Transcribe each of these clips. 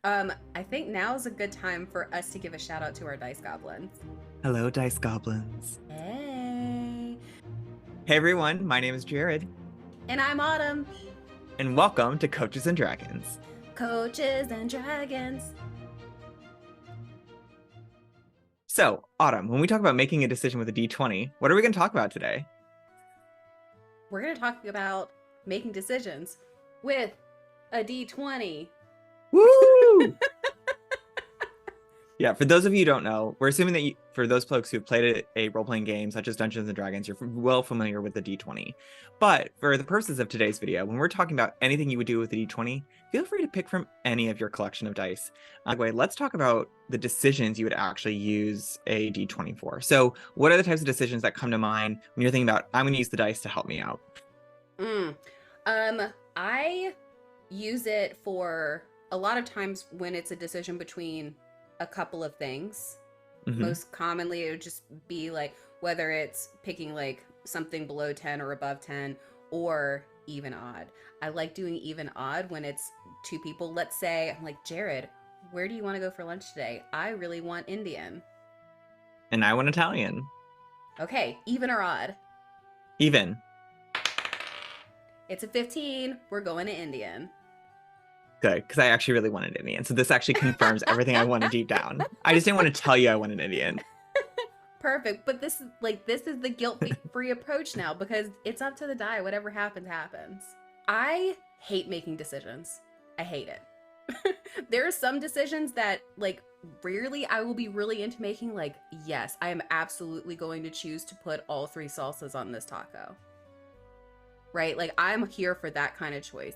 I think now is a good time for us to give a shout out to our dice goblins. Hello, Dice Goblins. Hey. Hey everyone, my name is Jared, And I'm Autumn. and welcome to Coaches and Dragons. Coaches and Dragons. So, Autumn, when we talk about making a decision with a d20, what are we going to talk about today? We're going to talk about making decisions with a d20. Woo! Yeah, for those of you who don't know, we're assuming that for those folks who have played a role-playing game such as Dungeons and Dragons, you're well familiar with the d20. But for the purposes of today's video, when we're talking about anything you would do with the d20, feel free to pick from any of your collection of dice. Anyway, let's talk about the decisions you would actually use a d20 for. So what are the types of decisions that come to mind when you're thinking about, I'm going to use the dice to help me out? I use it for a lot of times when it's a decision between a couple of things. Most commonly, it would just be like whether it's picking like something below 10 or above 10 or even odd. I like doing even odd when it's two people. Let's say I'm like, Jared, where do you want to go for lunch today? I really want Indian. And I want Italian. Okay, even or odd? Even. It's a 15. We're going to Indian. Good, because I actually really wanted Indian. So this actually confirms everything I wanted deep down. I just didn't want to tell you I wanted Indian. Perfect. But this is the guilt-free approach now because it's up to the die. Whatever happens, happens. I hate making decisions. I hate it. There are some decisions that like rarely I will be really into making, like, yes, I am absolutely going to choose to put all three salsas on this taco. Right? Like I'm here for that kind of choice.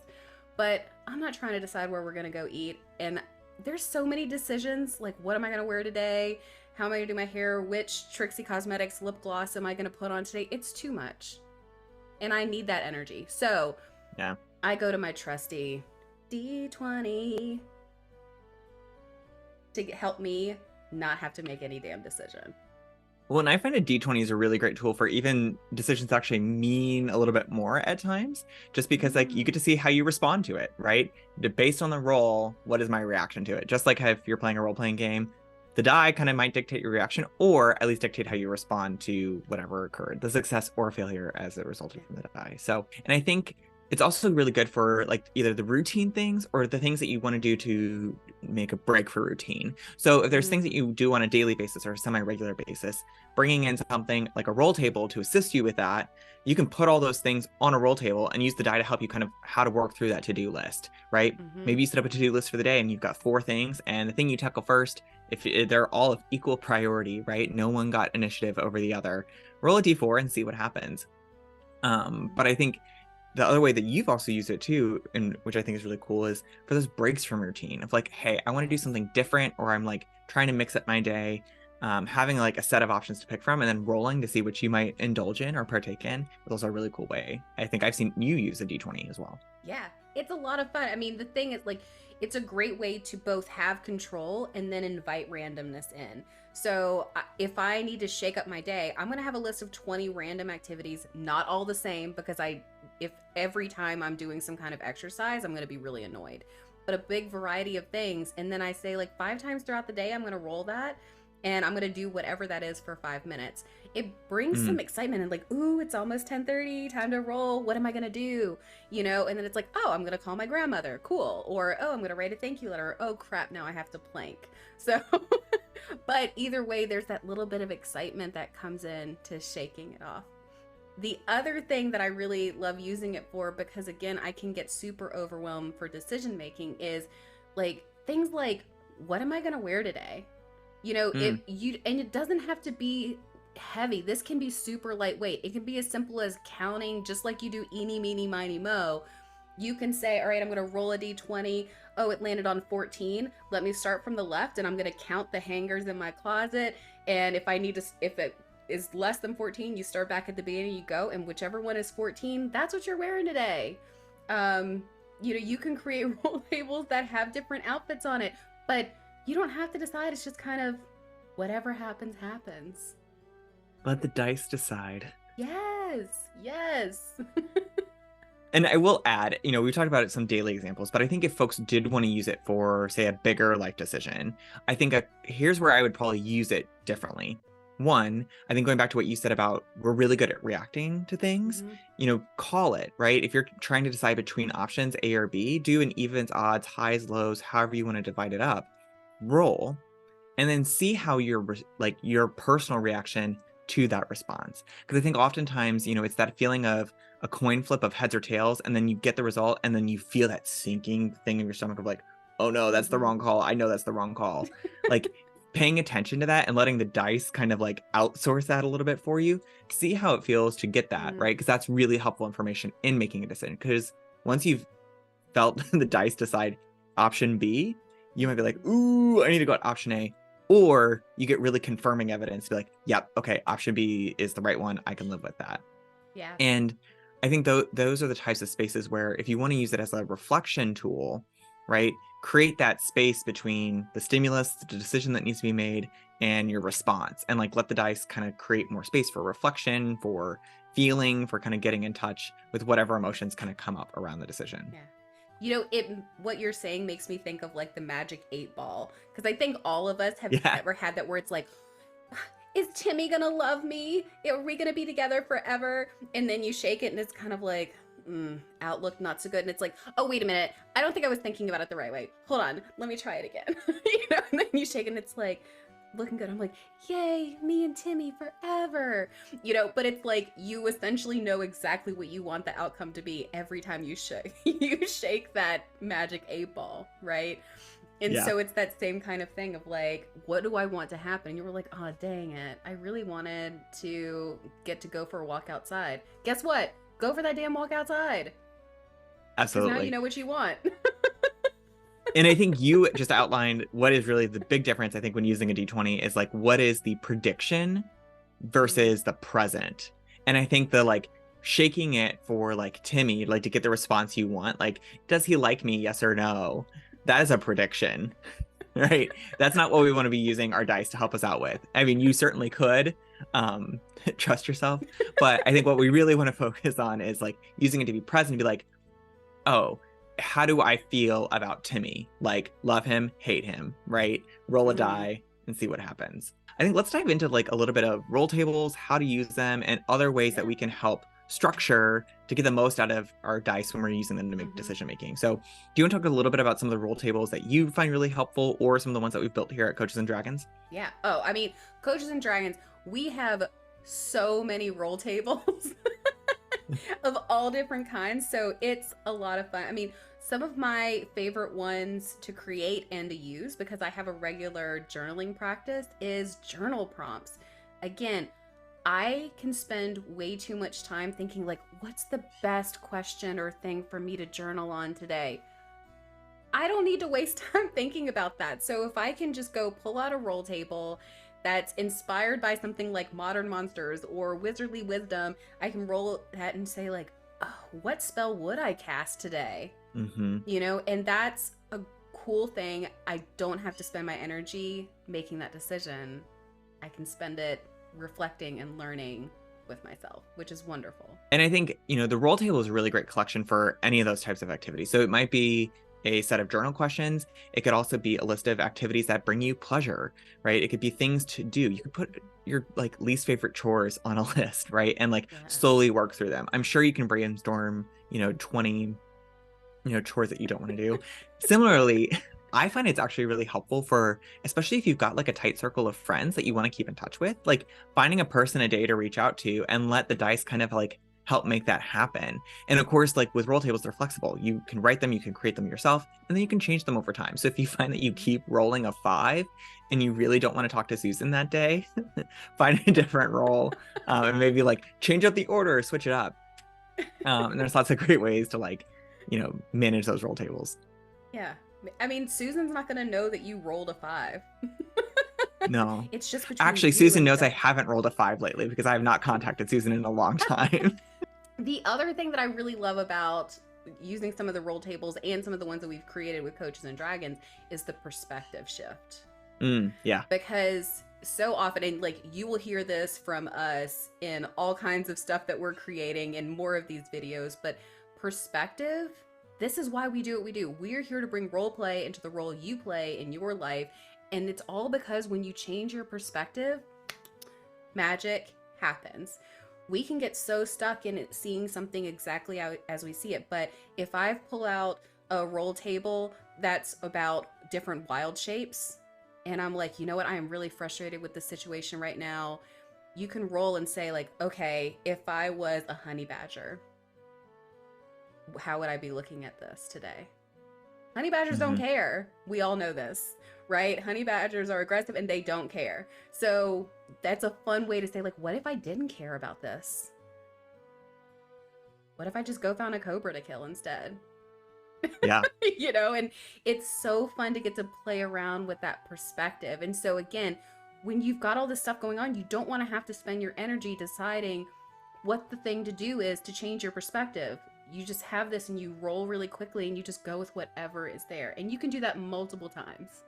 But I'm not trying to decide where we're going to go eat. And there's so many decisions, like what am I going to wear today? How am I going to do my hair? Which Trixie Cosmetics lip gloss am I going to put on today? It's too much. And I need that energy. So Yeah. I go to my trusty D20 to help me not have to make any damn decision. Well, and I find a d20 is a really great tool for even decisions that actually mean a little bit more at times, just because like you get to see how you respond to it, right? Based on the roll, what is my reaction to it? Just like if you're playing a role-playing game, the die kind of might dictate your reaction, or at least dictate how you respond to whatever occurred, the success or failure as it resulted from the die. So, and I think it's also really good for like either the routine things or the things that you want to do to make a break for routine. So if there's things that you do on a daily basis or a semi-regular basis, bringing in something like a roll table to assist you with that, you can put all those things on a roll table and use the die to help you kind of how to work through that to-do list, right? Maybe you set up a to-do list for the day and you've got 4 things, and the thing you tackle first, if they're all of equal priority, right? No one got initiative over the other. Roll a d4 and see what happens. But I think the other way that you've also used it too, and which I think is really cool, is for those breaks from routine of like, hey, I want to do something different, or I'm like trying to mix up my day, having like a set of options to pick from and then rolling to see which you might indulge in or partake in. But those are a really cool way. I think I've seen you use a d20 as well. Yeah, it's a lot of fun. I mean, the thing is, like, it's a great way to both have control and then invite randomness in. So if I need to shake up my day, I'm going to have a list of 20 random activities, not all the same, because if every time I'm doing some kind of exercise, I'm going to be really annoyed. But a big variety of things. And then I say like 5 times throughout the day, I'm going to roll that. And I'm going to do whatever that is for 5 minutes. It brings some excitement and like, ooh, it's almost 10:30, time to roll. What am I going to do? You know, and then it's like, oh, I'm going to call my grandmother. Cool. Or, oh, I'm going to write a thank you letter. Oh, crap, now I have to plank. So, but either way, there's that little bit of excitement that comes in to shaking it off. The other thing that I really love using it for, because again, I can get super overwhelmed for decision making, is like things like, what am I going to wear today? You know, and it doesn't have to be heavy. This can be super lightweight. It can be as simple as counting, just like you do eeny, meeny, miny, mo. You can say, all right, I'm going to roll a d20. Oh, it landed on 14. Let me start from the left, and I'm going to count the hangers in my closet. And if it is less than 14, you start back at the beginning, you go, and whichever one is 14, that's what you're wearing today. You know, you can create roll labels that have different outfits on it, but you don't have to decide. It's just kind of whatever happens, happens. Let the dice decide. Yes, yes. And I will add, we talked about it some daily examples, but I think if folks did want to use it for, say, a bigger life decision, I think here's where I would probably use it differently. One, I think going back to what you said about we're really good at reacting to things, call it, right? If you're trying to decide between options A or B, do an evens, odds, highs, lows, however you want to divide it up, roll, and then see how your personal reaction to that response. Because I think oftentimes, it's that feeling of a coin flip of heads or tails, and then you get the result, and then you feel that sinking thing in your stomach of like, oh no, that's the wrong call. I know that's the wrong call. Like paying attention to that and letting the dice kind of like outsource that a little bit for you, see how it feels to get that, right? Because that's really helpful information in making a decision. Because once you've felt the dice decide option B, you might be like, ooh, I need to go at option A. Or you get really confirming evidence to be like, yep, okay, option B is the right one. I can live with that. Yeah. And I think those are the types of spaces where if you want to use it as a reflection tool, right, create that space between the stimulus, the decision that needs to be made, and your response. And like let the dice kind of create more space for reflection, for feeling, for kind of getting in touch with whatever emotions kind of come up around the decision. Yeah. What you're saying makes me think of like the magic 8 ball. Because I think all of us have ever had that where it's like, is Timmy gonna love me? Are we gonna be together forever? And then you shake it and it's kind of like, outlook not so good. And it's like, oh, wait a minute. I don't think I was thinking about it the right way. Hold on. Let me try it again. And then you shake it and it's like, looking good. I'm like, yay, me and Timmy forever. But it's like you essentially know exactly what you want the outcome to be every time you shake that magic 8 ball, right? And so it's that same kind of thing of like, what do I want to happen? And you were like, oh, dang it. I really wanted to get to go for a walk outside. Guess what? Go for that damn walk outside. Absolutely. Because now you know what you want. And I think you just outlined what is really the big difference, I think, when using a D20 is like, what is the prediction versus the present? And I think the like shaking it for like Timmy, like to get the response you want, like, does he like me? Yes or no? That is a prediction, right? That's not what we want to be using our dice to help us out with. I mean, you certainly could trust yourself, but I think what we really want to focus on is like using it to be present, to be like, oh, how do I feel about Timmy? Like, love him, hate him, right? Roll a die and see what happens. I think let's dive into like a little bit of roll tables, how to use them, and other ways that we can help structure to get the most out of our dice when we're using them to make decision making. So do you want to talk a little bit about some of the roll tables that you find really helpful, or some of the ones that we've built here at Coaches and Dragons? Yeah. Oh, I mean, Coaches and Dragons, we have so many roll tables of all different kinds. So it's a lot of fun. I mean, some of my favorite ones to create and to use, because I have a regular journaling practice, is journal prompts. Again, I can spend way too much time thinking like, what's the best question or thing for me to journal on today? I don't need to waste time thinking about that. So if I can just go pull out a roll table that's inspired by something like Modern Monsters or Wizardly Wisdom, I can roll that and say like, oh, what spell would I cast today? And that's a cool thing. I don't have to spend my energy making that decision. I can spend it reflecting and learning with myself, which is wonderful. And I think, the roll table is a really great collection for any of those types of activities. So it might be a set of journal questions. It could also be a list of activities that bring you pleasure, right? It could be things to do. You could put your like least favorite chores on a list, right? And like slowly work through them. I'm sure you can brainstorm, 20, chores that you don't want to do. Similarly, I find it's actually really helpful for, especially if you've got like a tight circle of friends that you want to keep in touch with, like finding a person a day to reach out to and let the dice kind of like help make that happen. And of course, like with roll tables, they're flexible. You can write them, you can create them yourself, and then you can change them over time. So if you find that you keep rolling a 5 and you really don't want to talk to Susan that day, find a different roll and maybe like change up the order or switch it up. And there's lots of great ways to like, manage those roll tables. Yeah. I mean, Susan's not going to know that you rolled a 5. No. It's just between Actually, Susan knows I haven't rolled a 5 lately because I have not contacted Susan in a long time. The other thing that I really love about using some of the roll tables and some of the ones that we've created with Coaches and Dragons is the perspective shift. Yeah. Because so often, and like you will hear this from us in all kinds of stuff that we're creating in more of these videos, but perspective, this is why we do what we do. We're here to bring role play into the role you play in your life. And it's all because when you change your perspective, magic happens. We can get so stuck in it, seeing something exactly as we see it. But if I pull out a roll table that's about different wild shapes, and I'm like, you know what, I am really frustrated with the situation right now, you can roll and say, like, okay, if I was a honey badger, how would I be looking at this today? Honey badgers don't care. We all know this, right? Honey badgers are aggressive and they don't care. So that's a fun way to say, like, what if I didn't care about this? What if I just go found a cobra to kill instead? Yeah. You know, and it's so fun to get to play around with that perspective. And so again, when you've got all this stuff going on, you don't want to have to spend your energy deciding what the thing to do is to change your perspective. You just have this and you roll really quickly and you just go with whatever is there. And you can do that multiple times.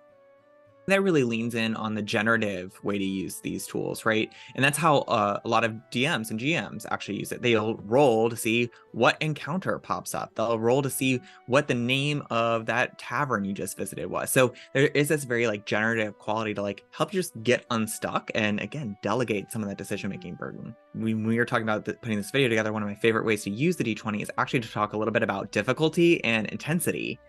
That really leans in on the generative way to use these tools, right? And that's how a lot of DMs and GMs actually use it. They'll roll to see what encounter pops up. They'll roll to see what the name of that tavern you just visited was. So there is this very like generative quality to like help you just get unstuck and again, delegate some of that decision-making burden. When we were talking about putting this video together, one of my favorite ways to use the D20 is actually to talk a little bit about difficulty and intensity.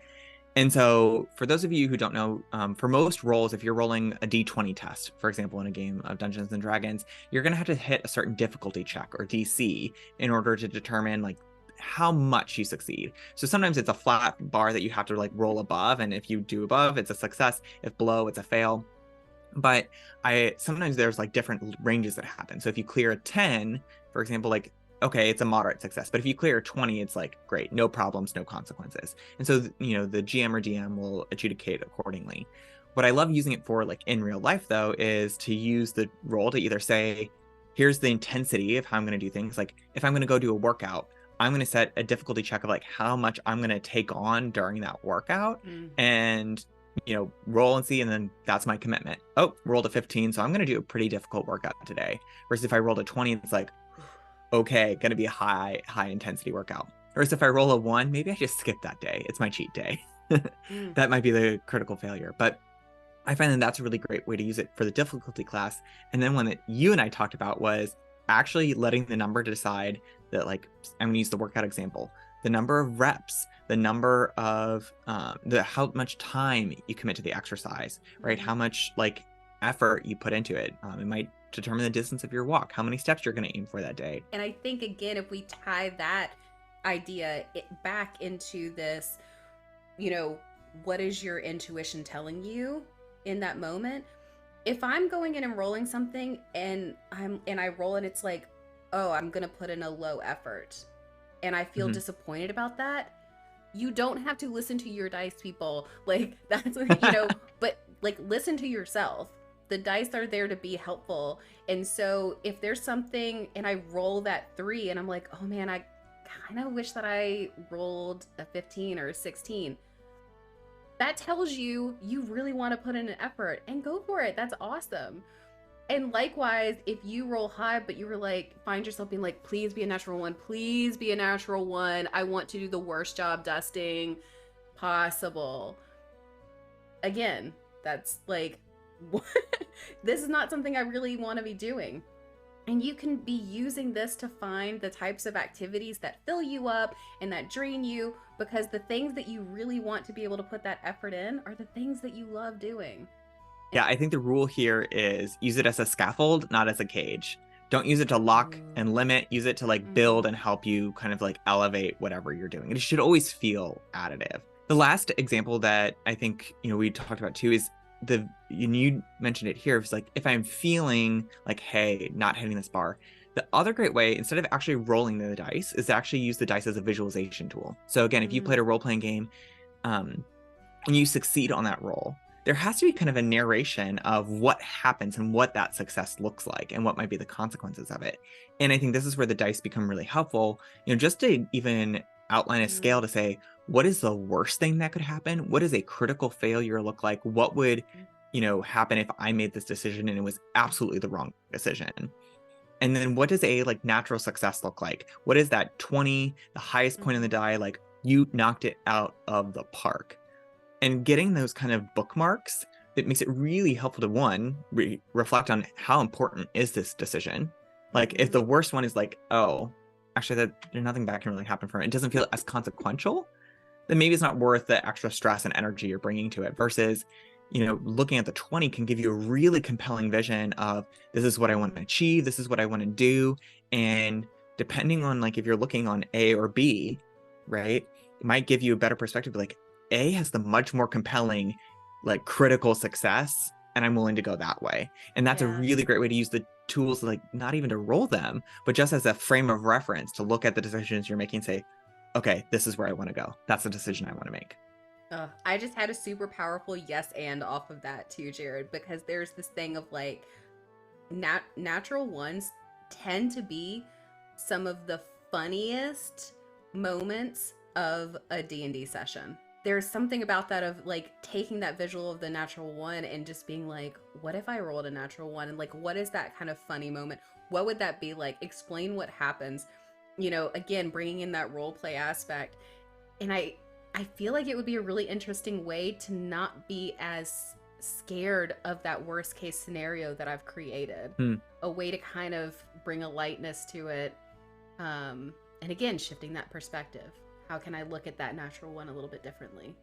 And so for those of you who don't know, for most rolls, if you're rolling a D20 test, for example, in a game of Dungeons and Dragons, you're going to have to hit a certain difficulty check or DC in order to determine like how much you succeed. So sometimes it's a flat bar that you have to like roll above. And if you do above, it's a success. If below, it's a fail. But sometimes there's like different ranges that happen. So if you clear a 10, for example, like okay, it's a moderate success. But if you clear 20, it's like, great, no problems, no consequences. And so, you know, the GM or DM will adjudicate accordingly. What I love using it for, like in real life, though, is to use the roll to either say, here's the intensity of how I'm going to do things. Like if I'm going to go do a workout, I'm going to set a difficulty check of like how much I'm going to take on during that workout and, you know, roll and see. And then that's my commitment. Oh, rolled a 15. So I'm going to do a pretty difficult workout today. Versus if I rolled a 20, it's like, okay, gonna be a high intensity workout. Whereas if I roll a 1, maybe I just skip that day. It's my cheat day. That might be the critical failure. But I find that that's a really great way to use it for the difficulty class. And then one that you and I talked about was actually letting the number decide that, like, I'm gonna use the workout example, the number of reps, the number of how much time you commit to the exercise, right? How much like effort you put into it. It might determine the distance of your walk, how many steps you're going to aim for that day. And I think, again, if we tie that idea back into this, you know, what is your intuition telling you in that moment? If I'm going in and rolling something and I roll and it's like, oh, I'm going to put in a low effort and I feel disappointed about that, you don't have to listen to your dice, people. Like, that's, you know, but like, listen to yourself. The dice are there to be helpful. And so if there's something and I roll that 3 and I'm like, oh man, I kind of wish that I rolled a 15 or a 16. That tells you really want to put in an effort and go for it. That's awesome. And likewise, if you roll high, but you were like, find yourself being like, please be a natural 1. Please be a natural 1. I want to do the worst job dusting possible. Again, that's like, this is not something I really want to be doing. And you can be using this to find the types of activities that fill you up and that drain you, because the things that you really want to be able to put that effort in are the things that you love doing. Yeah, I think the rule here is use it as a scaffold, not as a cage. Don't use it to lock and limit. Use it to like build and help you kind of like elevate whatever you're doing. It should always feel additive. The last example that I think, you know, we talked about too is and you mentioned it here, it's like if I'm feeling like, hey, not hitting this bar, the other great way, instead of actually rolling the dice, is to actually use the dice as a visualization tool. So again, if you played a role-playing game and you succeed on that roll, there has to be kind of a narration of what happens and what that success looks like and what might be the consequences of it. And I think this is where the dice become really helpful, you know, just to even outline a scale to say, what is the worst thing that could happen? What does a critical failure look like? What would, you know, happen if I made this decision and it was absolutely the wrong decision? And then what does a like natural success look like? What is that 20, the highest point in the die? Like you knocked it out of the park. And getting those kind of bookmarks, it makes it really helpful to one, reflect on how important is this decision. Like if the worst one is like, oh, actually there's nothing bad can really happen from it. It doesn't feel as consequential, then maybe it's not worth the extra stress and energy you're bringing to it versus, looking at the 20 can give you a really compelling vision of this is what I want to achieve. This is what I want to do. And depending on like, if you're looking on A or B, right, it might give you a better perspective. Like A has the much more compelling, like critical success. And I'm willing to go that way. And that's a really great way to use the tools, like not even to roll them, but just as a frame of reference to look at the decisions you're making and say, okay, this is where I want to go. That's the decision I want to make. I just had a super powerful yes and off of that too, Jared, because there's this thing of like natural ones tend to be some of the funniest moments of a D&D session. There's something about that of like taking that visual of the natural one and just being like, what if I rolled a natural one? And like, what is that kind of funny moment? What would that be like? Explain what happens. Again, bringing in that role play aspect. And I feel like it would be a really interesting way to not be as scared of that worst case scenario that I've created. A way to kind of bring a lightness to it. And again, shifting that perspective. How can I look at that natural one a little bit differently?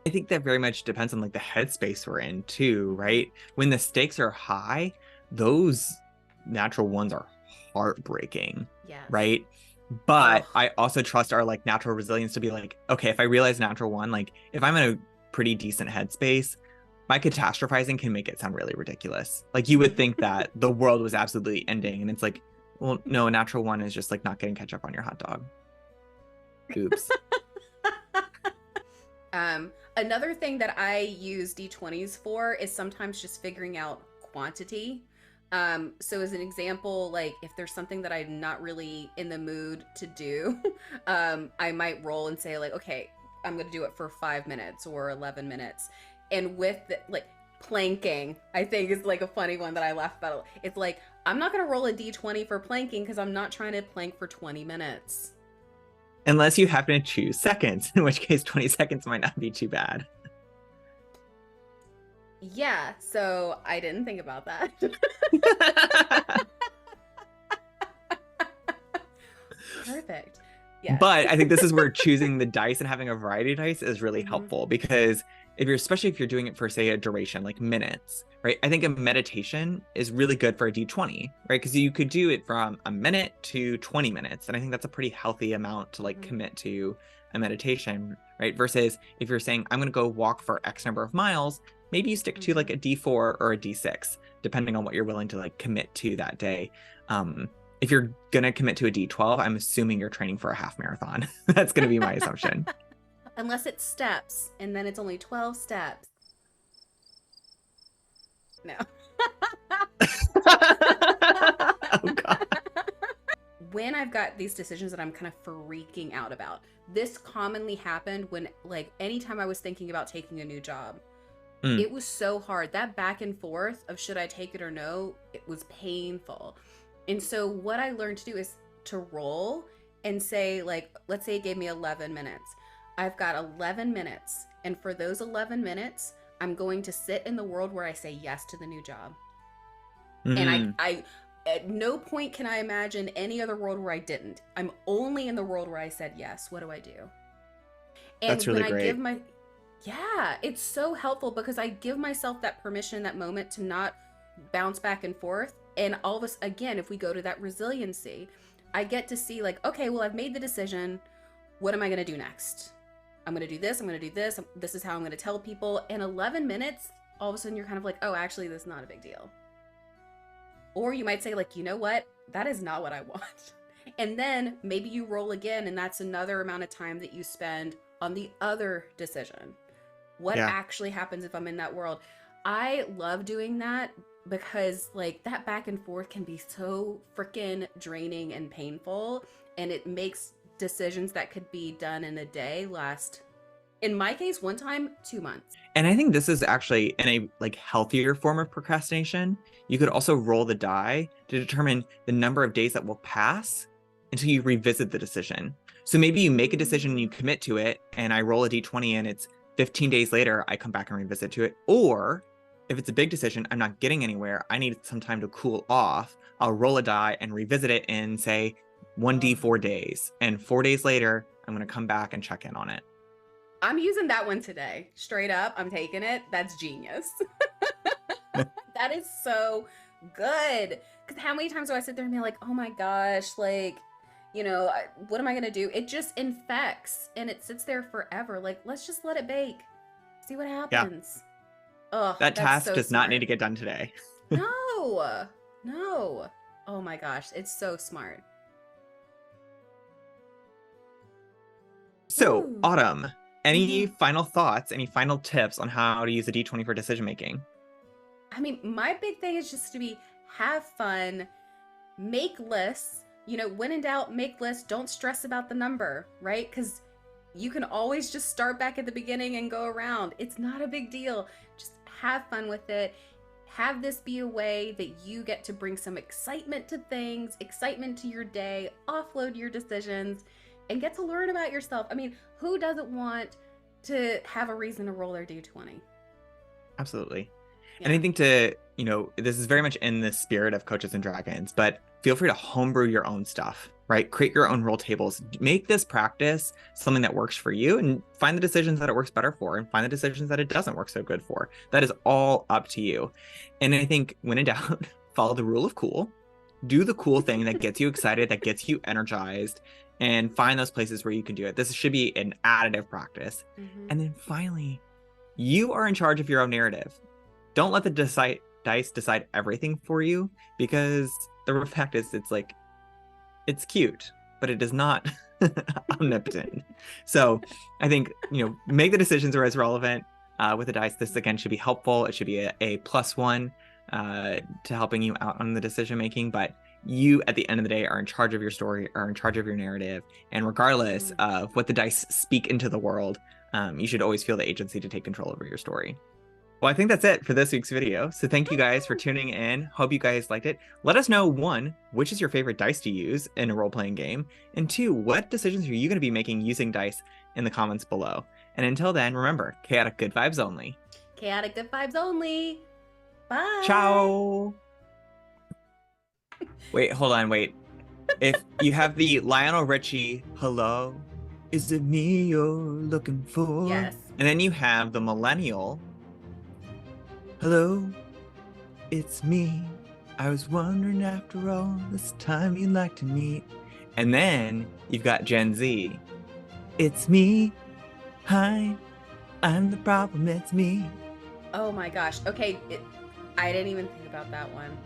I think that very much depends on like the headspace we're in too, right? When the stakes are high, those natural ones are heartbreaking, right? But I also trust our like natural resilience to be like, okay, if I realize natural one, like if I'm in a pretty decent headspace, my catastrophizing can make it sound really ridiculous. Like you would think that the world was absolutely ending, and it's like, well, no, a natural one is just like not getting ketchup on your hot dog. Oops. Another thing that I use D20s for is sometimes just figuring out quantity. So as an example, like if there's something that I'm not really in the mood to do, I might roll and say like, okay, I'm going to do it for 5 minutes or 11 minutes. And with like planking, I think is like a funny one that I laugh about. It's like, I'm not going to roll a D20 for planking because I'm not trying to plank for 20 minutes. Unless you happen to choose seconds, in which case 20 seconds might not be too bad. Yeah, so I didn't think about that. Perfect. Yes. But I think this is where choosing the dice and having a variety of dice is really helpful, because especially if you're doing it for, say, a duration like minutes, right? I think a meditation is really good for a D20, right? Because you could do it from a minute to 20 minutes. And I think that's a pretty healthy amount to like commit to a meditation, right? Versus if you're saying, I'm going to go walk for X number of miles, maybe you stick to like a D4 or a D6, depending on what you're willing to like commit to that day. If you're going to commit to a D12, I'm assuming you're training for a half marathon. That's going to be my assumption. Unless it's steps, and then it's only 12 steps. No. Oh, God. When I've got these decisions that I'm kind of freaking out about, this commonly happened when, like, anytime I was thinking about taking a new job, it was so hard. That back and forth of should I take it or no, it was painful. And so what I learned to do is to roll and say, like, let's say it gave me 11 minutes. I've got 11 minutes. And for those 11 minutes, I'm going to sit in the world where I say yes to the new job. And I at no point can I imagine any other world where I didn't. I'm only in the world where I said yes. What do I do? And that's really great. Yeah, it's so helpful because I give myself that permission, that moment to not bounce back and forth. And all of us, again, if we go to that resiliency, I get to see like, okay, well, I've made the decision. What am I going to do next? I'm going to do this. I'm going to do this. This is how I'm going to tell people. In 11 minutes, all of a sudden you're kind of like, oh, actually, this is not a big deal. Or you might say like, you know what? That is not what I want. And then maybe you roll again, and that's another amount of time that you spend on the other decision. What actually happens if I'm in that world? I love doing that because like that back and forth can be so freaking draining and painful, and it makes decisions that could be done in a day last, in my case, one time, 2 months. And I think this is actually in a like healthier form of procrastination. You could also roll the die to determine the number of days that will pass until you revisit the decision. So maybe you make a decision and you commit to it, and I roll a d20 and it's 15 days later, I come back and revisit to it. Or if it's a big decision, I'm not getting anywhere, I need some time to cool off. I'll roll a die and revisit it in, say, 1d 4 days. And 4 days later, I'm going to come back and check in on it. I'm using that one today. Straight up, I'm taking it. That's genius. That is so good. Because how many times do I sit there and be like, oh my gosh, like, what am I going to do? It just infects and it sits there forever. Like, let's just let it bake. See what happens. Oh, That that's task so does smart. not need to get done today. No, no. Oh my gosh, it's so smart. So, Ooh. Autumn, any Mhm. final thoughts, any final tips on how to use a d20 for decision making? I mean, my big thing is just to have fun, make lists. When in doubt, make lists. Don't stress about the number, right? Because you can always just start back at the beginning and go around. It's not a big deal. Just have fun with it. Have this be a way that you get to bring some excitement to things, excitement to your day, offload your decisions, and get to learn about yourself. I mean, who doesn't want to have a reason to roll their d20? Absolutely. And I Yeah. think this is very much in the spirit of Coaches and Dragons, but feel free to homebrew your own stuff, right? Create your own roll tables. Make this practice something that works for you and find the decisions that it works better for and find the decisions that it doesn't work so good for. That is all up to you. And I think when in doubt, follow the rule of cool. Do the cool thing that gets you excited, that gets you energized, and find those places where you can do it. This should be an additive practice. Mm-hmm. And then finally, you are in charge of your own narrative. Don't let the dice decide everything for you, because the fact is it's cute, but it is not omnipotent. So I think, make the decisions where it's relevant. With the dice, this again should be helpful. It should be a +1 to helping you out on the decision making. But you, at the end of the day, are in charge of your story, are in charge of your narrative. And regardless of what the dice speak into the world, you should always feel the agency to take control over your story. Well, I think that's it for this week's video. So thank you guys for tuning in. Hope you guys liked it. Let us know, 1, which is your favorite dice to use in a role-playing game? And 2, what decisions are you going to be making using dice in the comments below? And until then, remember, chaotic good vibes only. Chaotic good vibes only. Bye. Ciao. Wait, hold on, wait. If you have the Lionel Richie, hello, is it me you're looking for? Yes. And then you have the millennial, hello, it's me. I was wondering after all this time you'd like to meet. And then you've got Gen Z. It's me. Hi, I'm the problem. It's me. Oh my gosh. Okay. I didn't even think about that one.